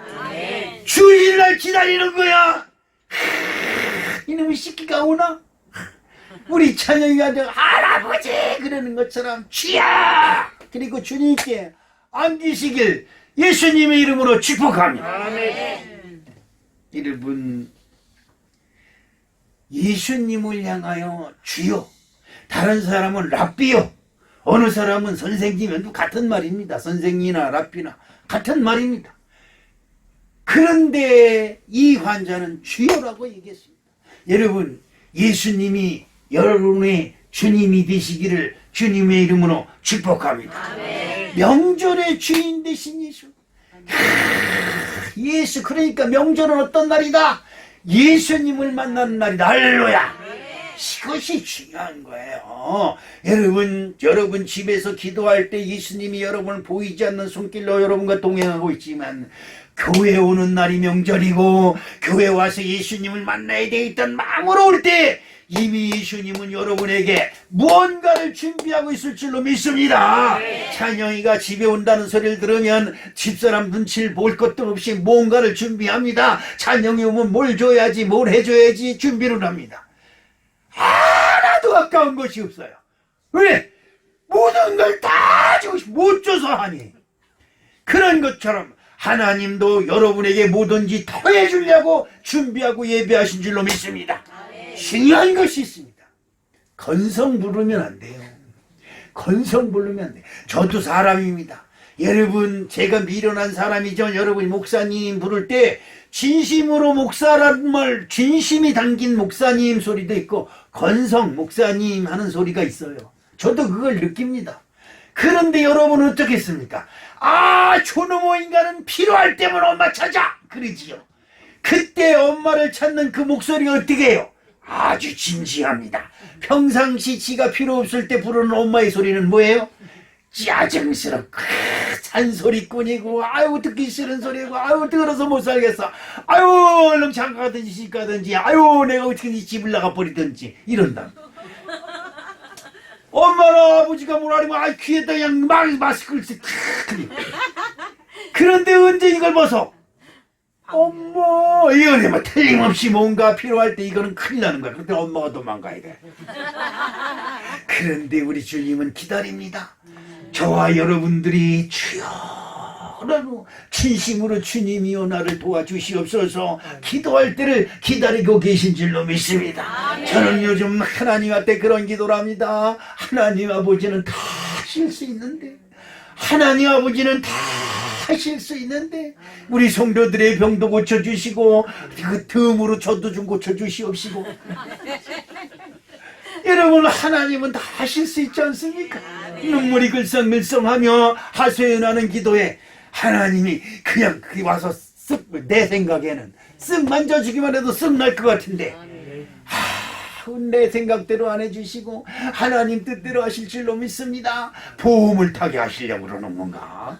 주일날 기다리는 거야. 이놈의 새끼가 오나? 우리 찬영이가 할아버지 그러는 것처럼 주야 그리고 주님께 안기시길 예수님의 이름으로 축복합니다. 여러분, 예수님을 향하여 주여, 다른 사람은 랍비요, 어느 사람은 선생님도 같은 말입니다. 선생이나 랍비나 같은 말입니다. 그런데 이 환자는 주여라고 얘기했습니다. 여러분, 예수님이 여러분의 주님이 되시기를 주님의 이름으로 축복합니다. 명절의 주인 되신 예수. 예수, 그러니까 명절은 어떤 날이다? 예수님을 만나는 날이다. 할렐루야. 이것이 중요한 거예요. 여러분 집에서 기도할 때 예수님이 여러분을 보이지 않는 손길로 여러분과 동행하고 있지만, 교회 오는 날이 명절이고 교회 와서 예수님을 만나야 되겠다는 마음으로 올 때 이미 예수님은 여러분에게 무언가를 준비하고 있을 줄로 믿습니다. 찬영이가 집에 온다는 소리를 들으면 집사람 눈치를 볼 것도 없이 뭔가를 준비합니다. 찬영이 오면 뭘 줘야지, 뭘 해줘야지 준비를 합니다. 하나도 아까운 것이 없어요. 왜? 모든 걸 다 주고 싶어. 못 줘서 하니. 그런 것처럼 하나님도 여러분에게 뭐든지 더해 주려고 준비하고 예배하신 줄로 믿습니다. 중요한 것이 있습니다. 건성 부르면 안 돼요. 건성 부르면 안 돼요. 저도 사람입니다. 여러분, 제가 미련한 사람이죠. 여러분이 목사님 부를 때 진심으로 목사라는 말, 진심이 담긴 목사님 소리도 있고 건성 목사님 하는 소리가 있어요. 저도 그걸 느낍니다. 그런데 여러분은 어떻겠습니까? 초노모 인간은 필요할 때면 엄마 찾아 그러지요. 그때 엄마를 찾는 그 목소리가 어떻게 해요? 아주 진지합니다. 평상시 지가 필요 없을 때 부르는 엄마의 소리는 뭐예요? 짜증스럽고 잔소리꾼이고, 아유 듣기 싫은 소리고, 아유 들어서 못 살겠어, 아유 얼른 장가 가든지 집 가든지, 아유 내가 어떻게 집을 나가 버리든지 이런다. 엄마나 아버지가 뭐라니면 귀에다 그냥 마스크를 탁. 그런데 언제 이걸 벗어? 엄마, 이거는 뭐 틀림없이 뭔가 필요할 때 이거는 큰일 나는 거야. 그때 엄마가 도망가야 돼. 그런데 우리 주님은 기다립니다. 저와 여러분들이 주여라고 진심으로 주님이여 나를 도와주시옵소서 기도할 때를 기다리고 계신 줄로 믿습니다. 저는 요즘 하나님 앞에 그런 기도를 합니다. 하나님 아버지는 다 하실 수 있는데, 하나님 아버지는 다 하실 수 있는데, 우리 성도들의 병도 고쳐주시고 그 틈으로 저도 좀 고쳐주시옵시고. 여러분, 하나님은 다 하실 수 있지 않습니까? 눈물이 글썽글썽하며 하소연하는 기도에 하나님이 그냥 와서 내 생각에는 쓱 만져주기만 해도 쓱 날 것 같은데 내 생각대로 안 해주시고 하나님 뜻대로 하실 줄로 믿습니다. 보험을 타게 하시려고 그러는 건가?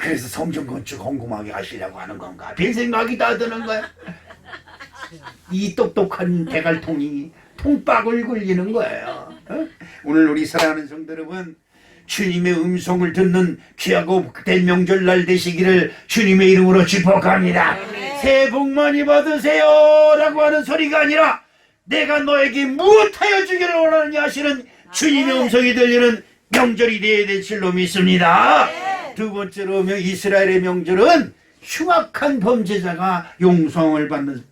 그래서 성전 건축 궁금하게 하시려고 하는 건가? 별 생각이 다 드는 거야. 이 똑똑한 대갈통이 통박을 굴리는 거예요. 오늘 우리 사랑하는 성도 여러분, 주님의 음성을 듣는 귀하고 된 명절날 되시기를 주님의 이름으로 축복합니다. 새해 복 많이 받으세요 라고 하는 소리가 아니라 내가 너에게 무엇하여 주기를 원하느냐 하시는 주님의 음성이 들리는 명절이 되어야 될 줄로 믿습니다. 두 번째로 이스라엘의 명절은 흉악한 범죄자가 용서를 받는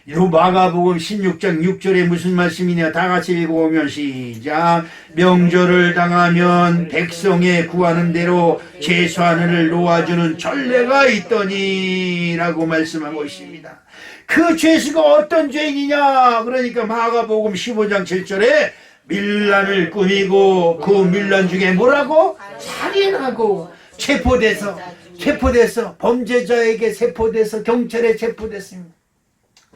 요 마가복음 16장 6절에 무슨 말씀이냐 다 같이 읽어보면 시작. 명절을 당하면 백성의 구하는 대로 제수하늘을 놓아주는 전례가 있더니 라고 말씀하고 있습니다. 그 죄수가 어떤 죄인이냐, 그러니까 마가복음 15장 7절에 밀란을 꾸미고 그 밀란 중에 뭐라고? 살인하고 체포돼서 범죄자에게 체포돼서 경찰에 체포됐습니다.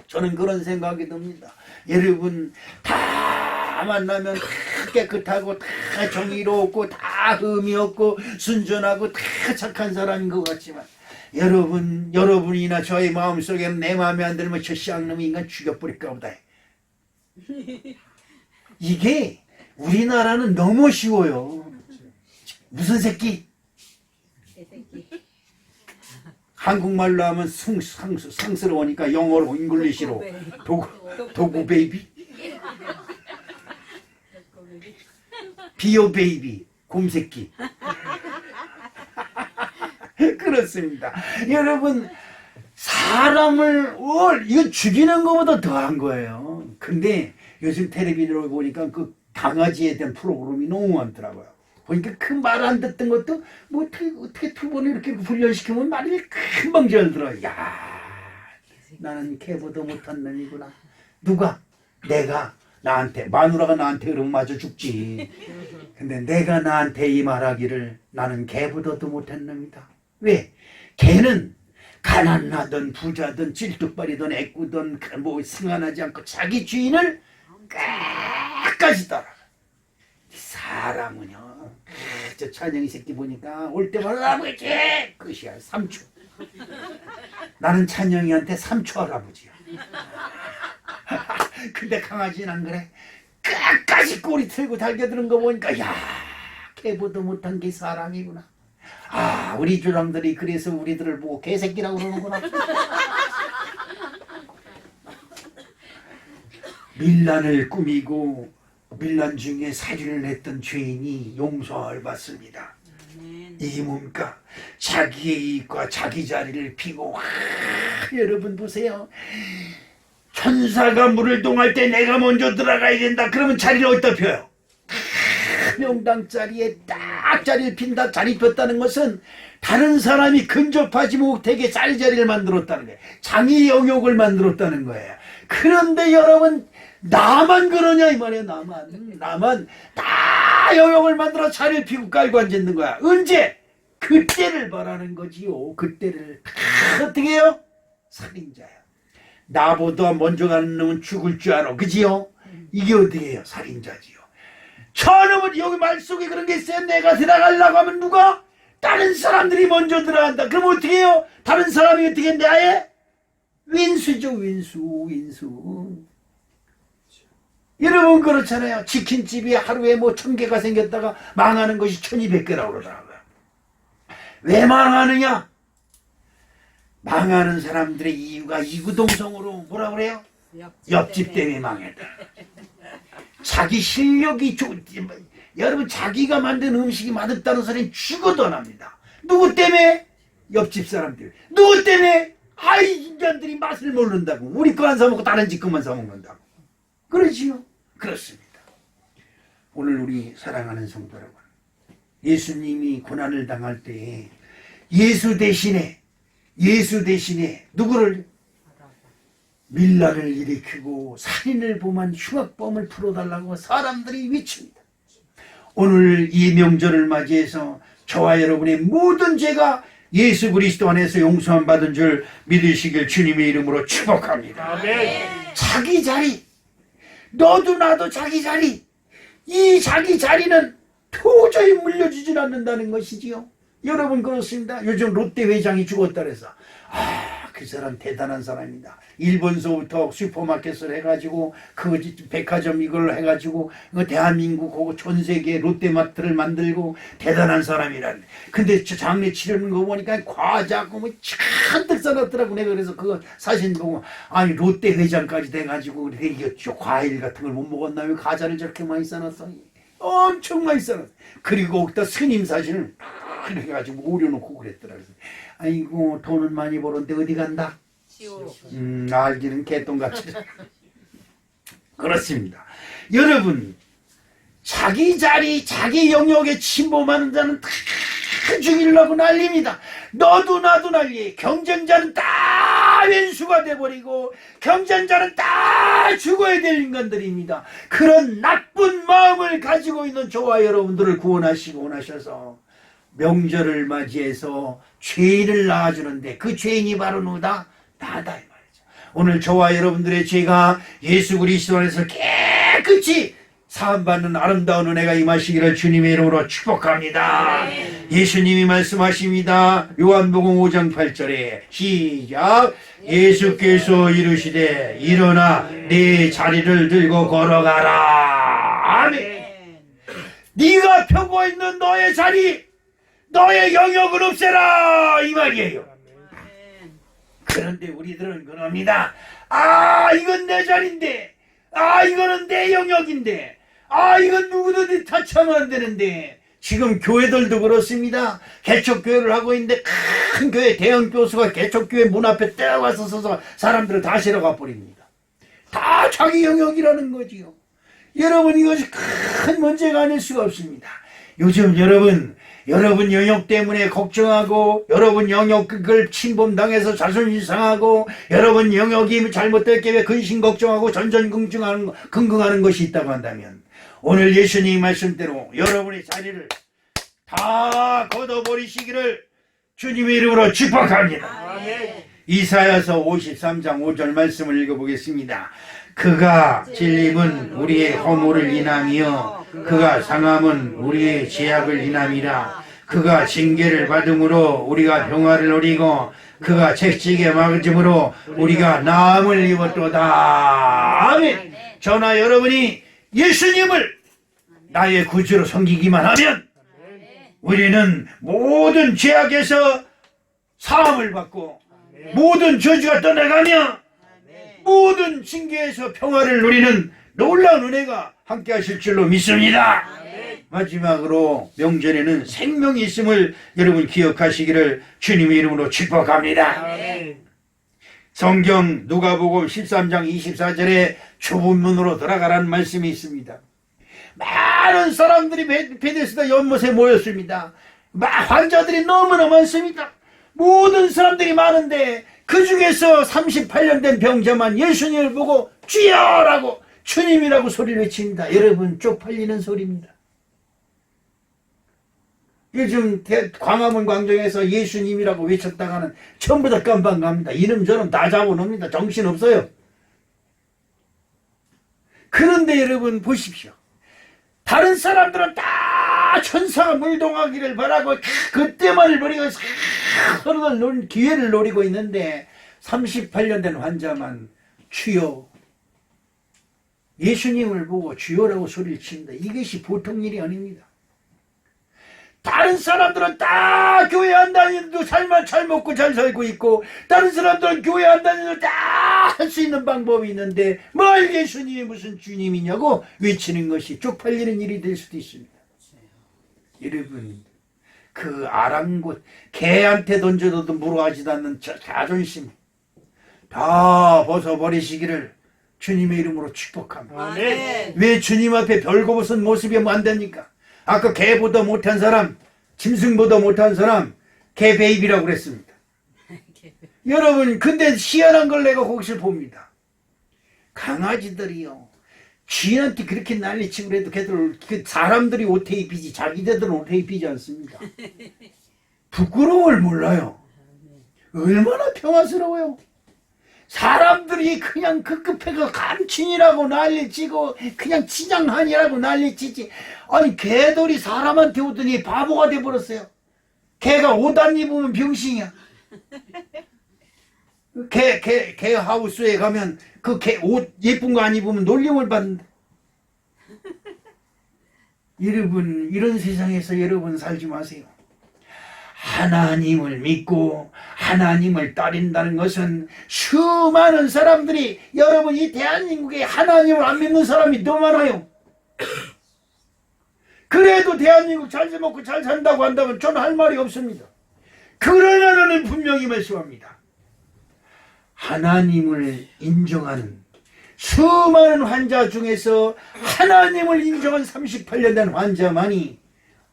저는 그런 생각이 듭니다. 여러분 다 만나면 다 깨끗하고 다 정의롭고 다 흠이 없고 순전하고 다 착한 사람인 것 같지만 여러분이나 저의 마음속에는 내 마음에 안 들면 저 쌍놈 인간 죽여버릴까 보다. 이게 우리나라는 너무 쉬워요. 무슨 새끼? 한국말로 하면 상스러우니까 영어로 잉글리시로 도구 베이비, 비오 베이비, 곰새끼. 그렇습니다. 여러분 사람을 이거 죽이는 것보다 더한 거예요. 근데 요즘 텔레비전을 보니까 그 강아지에 대한 프로그램이 너무 많더라고요. 보니까 그 말 안 듣던 것도 뭐 어떻게 두 번을 이렇게 훈련시키면 말이 금방 잘들어. 야, 나는 개보도 못한 놈이구나. 누가? 내가 나한테, 마누라가 나한테 그러면 맞아 죽지. 근데 내가 나한테 이 말하기를 나는 개보다도 못한 놈이다. 왜? 개는 가난하든 부자든 찔뚝발이든 애꾸든 뭐 승한하지 않고 자기 주인을 끝까지 따라. 사람은요, 저 찬영이 새끼 보니까 올 때마다 아버지 끝이야. 3초. 나는 찬영이한테 3초 할아버지야. 근데 강아지는 안 그래. 끝까지 꼬리 틀고 달겨드는 거 보니까 야, 개보도 못한 게 사람이구나. 우리 조상들이 그래서 우리들을 보고 개새끼라고 그러는구나. 밀란을 꾸미고 밀란 중에 살인을 했던 죄인이 용서를 받습니다. 이 몸과 자기의 이익과 자기 자리를 피고 여러분 보세요. 천사가 물을 동할 때 내가 먼저 들어가야 된다. 그러면 자리를 어디다 펴요? 명당 자리에 딱 자리를 핀다. 자리 폈다는 것은 다른 사람이 근접하지 못하게 자리를 만들었다는 거예요. 장의 영역을 만들었다는 거예요. 그런데 여러분 나만 그러냐 이 말이에요. 나만 다 영역을 만들어 자리를 피고 깔고 앉아있는 거야. 언제? 그때를 말하는 거지요. 그때를 어떻게 해요? 살인자야. 나보다 먼저 가는 놈은 죽을 줄 알아. 그지요? 이게 어떻게 해요? 살인자지요. 저놈은 여기 말 속에 그런 게 있어요. 내가 들어가려고 하면 누가? 다른 사람들이 먼저 들어간다. 그럼 어떻게 해요? 다른 사람이 어떻게 나의? 윈수죠. 윈수. 여러분 그렇잖아요. 치킨집이 하루에 뭐 1000개가 생겼다가 망하는 것이 1200개라고 그러더라고요. 왜 망하느냐? 망하는 사람들의 이유가 이구동성으로 뭐라 그래요? 옆집 때문에 망했다. 자기 실력이 여러분 자기가 만든 음식이 맛없다는 소리는 죽어도 안 합니다. 누구 때문에? 옆집 사람들. 누구 때문에? 인간들이 맛을 모른다고. 우리 거 안 사먹고 다른 집 것만 사먹는다고. 그렇지요? 그렇습니다. 오늘 우리 사랑하는 성도 여러분, 예수님이 고난을 당할 때에 예수 대신에 누구를? 밀란을 일으키고 살인을 범한 흉악범을 풀어달라고 사람들이 외칩니다. 오늘 이 명절을 맞이해서 저와 여러분의 모든 죄가 예수 그리스도 안에서 용서함 받은 줄 믿으시길 주님의 이름으로 축복합니다. 아멘. 자기 자리, 너도 나도 자기 자리, 이 자기 자리는 도저히 물려주질 않는다는 것이지요. 여러분 그렇습니다. 요즘 롯데 회장이 죽었다 그래서 그 사람 대단한 사람이다. 일본서부터 슈퍼마켓을 해가지고 그 백화점 이걸로 해가지고 대한민국 하고 전 세계 롯데마트를 만들고 대단한 사람이라는. 근데 저 장례 치르는 거 보니까 과자고 뭐 잔뜩 써놨더라고. 내가 그래서 그거 사진 보고 아니 롯데 회장까지 돼가지고 이게 과일 같은 걸 못 먹었나 왜 과자를 저렇게 많이 써놨어. 엄청 많이 써놨어. 그리고 거기다 스님 사진을 그래가지고 오려놓고 그랬더라. 그래서 아이고 돈은 많이 벌었는데 어디 간다? 지옥. 알기는 개똥같이. 그렇습니다. 여러분 자기 자리 자기 영역에 침범하는 자는 다 죽이려고 난립니다. 너도 나도 난리. 경쟁자는 다 왼수가 돼버리고 경쟁자는 다 죽어야 될 인간들입니다. 그런 나쁜 마음을 가지고 있는 저와 여러분들을 구원하시고 원하셔서 명절을 맞이해서 죄인을 낳아주는데 그 죄인이 바로 누구다? 나다 이 말이죠. 오늘 저와 여러분들의 죄가 예수 그리스도 안에서 깨끗이 사함받는 아름다운 은혜가 임하시기를 주님의 이름으로 축복합니다. 예수님이 말씀하십니다. 요한복음 5장 8절에 시작. 예수께서 이르시되 일어나 네 자리를 들고 걸어가라. 아멘. 네가 펴고 있는 너의 자리 너의 영역을 없애라 이 말이에요. 그런데 우리들은 그럽니다. 이건 내 자리인데 이거는 내 영역인데 이건 누구든지 타치하면 안 되는데. 지금 교회들도 그렇습니다. 개척교회를 하고 있는데 큰 교회 대형 교수가 개척교회 문 앞에 떼어 와서 서서 사람들을 다 실어가 버립니다. 다 자기 영역이라는 거지요. 여러분 이것이 큰 문제가 아닐 수가 없습니다. 요즘 여러분 영역 때문에 걱정하고 여러분 영역을 침범당해서 자존심 상하고 여러분 영역이 잘못됐기 때문에 근심 걱정하고 근긍하는 것이 있다고 한다면 오늘 예수님 말씀대로 여러분의 자리를 다 걷어버리시기를 주님의 이름으로 축복합니다. 아멘. 이사야서 53장 5절 말씀을 읽어보겠습니다. 그가 찔림은 우리의 허물을 인함이요 그가 상함은 우리의 죄악을 인함이라. 그가 징계를 받음으로 우리가 평화를 누리고 그가 채찍에 맞음으로 우리가 나음을 입었도다. 아멘. 저나 여러분이 예수님을 나의 구주로 섬기기만 하면 우리는 모든 죄악에서 사함을 받고 모든 저주가 떠나가며 모든 징계에서 평화를 누리는 놀라운 은혜가 함께 하실 줄로 믿습니다. 마지막으로 명절에는 생명이 있음을 여러분 기억하시기를 주님의 이름으로 축복합니다. 아멘. 성경 누가복음 13장 24절에 좁은 문으로 들어가라는 말씀이 있습니다. 많은 사람들이 베데스다 연못에 모였습니다. 환자들이 너무나 많습니다. 모든 사람들이 많은데 그 중에서 38년 된 병자만 예수님을 보고 주여라고 주님이라고 소리를 외칩니다. 여러분 쪽팔리는 소리입니다. 요즘 광화문 광장에서 예수님이라고 외쳤다가는 전부 다 깜방 갑니다. 이름저름 다 잡아놓습니다. 정신없어요. 그런데 여러분 보십시오. 다른 사람들은 다 천사가 물동하기를 바라고 그때만을 버리고 서로 기회를 노리고 있는데 38년 된 환자만 주여 예수님을 보고 주여라고 소리를 칩니다. 이것이 보통 일이 아닙니다. 다른 사람들은 다 교회 안 다니는데 잘 먹고 잘 살고 있고 다른 사람들은 교회 안 다니는데 다 할 수 있는 방법이 있는데 뭘 예수님이 무슨 주님이냐고 외치는 것이 쪽팔리는 일이 될 수도 있습니다. 여러분 그 아랑곳 개한테 던져도 물어하지도 않는 자존심 다 벗어버리시기를 주님의 이름으로 축복합니다. 아멘. 왜 주님 앞에 별거벗은 모습이면 안 됩니까? 아까 개보다 못한 사람, 짐승보다 못한 사람, 개 베이비라고 그랬습니다. 여러분, 근데 희한한 걸 내가 거기서 봅니다. 강아지들이요. 쥐한테 그렇게 난리치고 그래도 걔들, 사람들이 옷에 입히지, 자기들은 옷에 입히지 않습니다. 부끄러움을 몰라요. 얼마나 평화스러워요. 사람들이 그냥 급급해서 감춘이라고 난리치고 그냥 치장한이라고 난리치지. 아니 개들이 사람한테 오더니 바보가 돼버렸어요. 개가 옷 안 입으면 병신이야. 개 하우스에 가면 그 개 옷 예쁜 거 안 입으면 놀림을 받는다. 여러분 이런 세상에서 여러분 살지 마세요. 하나님을 믿고 하나님을 따른다는 것은 수많은 사람들이 여러분 이 대한민국에 하나님을 안 믿는 사람이 너무 많아요. 그래도 대한민국 잘 먹고 잘 산다고 한다면 저는 할 말이 없습니다. 그러나 나는 분명히 말씀합니다. 하나님을 인정하는 수많은 환자 중에서 하나님을 인정한 38년 된 환자만이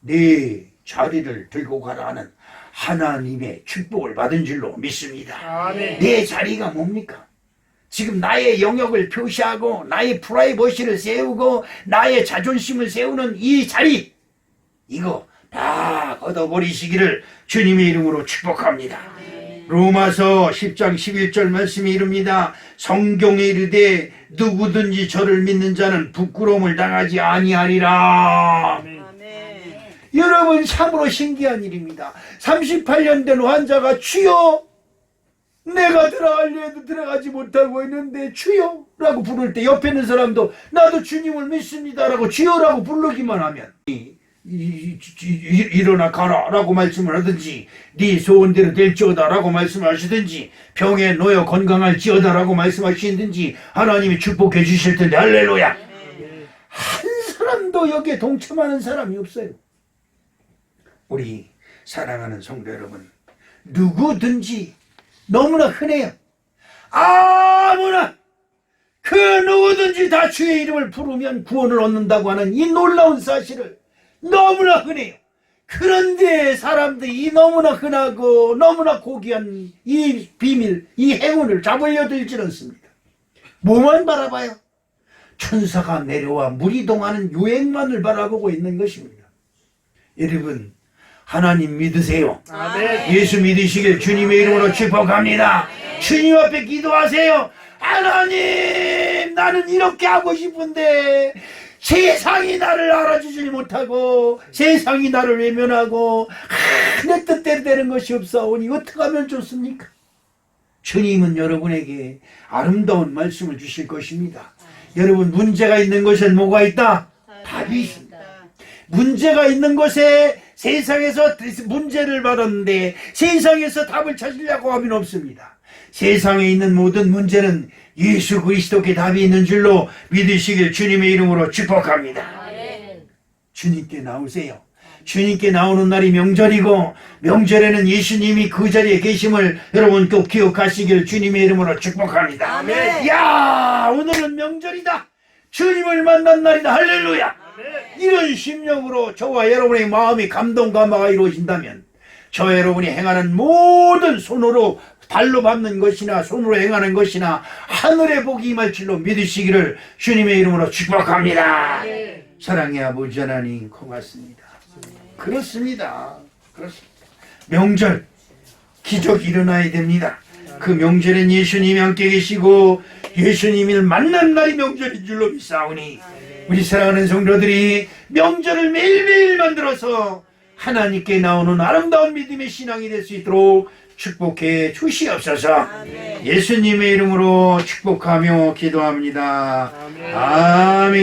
내 자리를 들고 가라는 하나님의 축복을 받은 줄로 믿습니다. 아멘. 내 자리가 뭡니까? 지금 나의 영역을 표시하고 나의 프라이버시를 세우고 나의 자존심을 세우는 이 자리, 이거 다 걷어버리시기를 주님의 이름으로 축복합니다. 로마서 10장 11절 말씀이 이릅니다. 성경에 이르되 누구든지 저를 믿는 자는 부끄러움을 당하지 아니하리라. 여러분 참으로 신기한 일입니다. 38년 된 환자가 주여 내가 들어가려 해도 들어가지 못하고 있는데 주여 라고 부를 때 옆에 있는 사람도 나도 주님을 믿습니다 라고 주여라고 부르기만 하면 일어나 가라 라고 말씀을 하든지 네 소원대로 될지어다 라고 말씀하시든지 병에 놓여 건강할지어다 라고 말씀하시든지 하나님이 축복해 주실 텐데 할렐루야. 한 사람도 여기에 동참하는 사람이 없어요. 우리 사랑하는 성도 여러분, 누구든지 너무나 흔해요. 아무나 그 누구든지 다 주의 이름을 부르면 구원을 얻는다고 하는 이 놀라운 사실을 너무나 흔해요. 그런데 사람들이 이 너무나 흔하고 너무나 고귀한 이 비밀, 이 행운을 잡으려 들지 않습니다. 뭐만 바라봐요? 천사가 내려와 물이 동하는 유행만을 바라보고 있는 것입니다. 여러분 하나님 믿으세요. 아멘. 예수 믿으시길 주님의 이름으로 축복합니다. 주님 앞에 기도하세요. 하나님 나는 이렇게 하고 싶은데 세상이 나를 알아주지 못하고 세상이 나를 외면하고 내 뜻대로 되는 것이 없사오니 어떻게 하면 좋습니까? 주님은 여러분에게 아름다운 말씀을 주실 것입니다. 여러분 문제가 있는 것엔 뭐가 있다? 답이 있습니다. 문제가 있는 것에 세상에서 문제를 받았는데 세상에서 답을 찾으려고 하면 없습니다. 세상에 있는 모든 문제는 예수 그리스도께 답이 있는 줄로 믿으시길 주님의 이름으로 축복합니다. 주님께 나오세요. 주님께 나오는 날이 명절이고 명절에는 예수님이 그 자리에 계심을 여러분 꼭 기억하시길 주님의 이름으로 축복합니다. 아멘. 야 오늘은 명절이다. 주님을 만난 날이다. 할렐루야. 이런 심령으로 저와 여러분의 마음이 감동 감화가 이루어진다면 저와 여러분이 행하는 모든 손으로 발로 밟는 것이나 손으로 행하는 것이나 하늘의 복이 임할 줄로 믿으시기를 주님의 이름으로 축복합니다. 사랑의 아버지 하나님 고맙습니다. 그렇습니다. 명절 기적이 일어나야 됩니다. 그 명절엔 예수님이 함께 계시고 예수님을 만난 날이 명절인 줄로 믿사오니 우리 사랑하는 성도들이 명절을 매일매일 만들어서 하나님께 나오는 아름다운 믿음의 신앙이 될 수 있도록 축복해 주시옵소서. 예수님의 이름으로 축복하며 기도합니다. 아멘.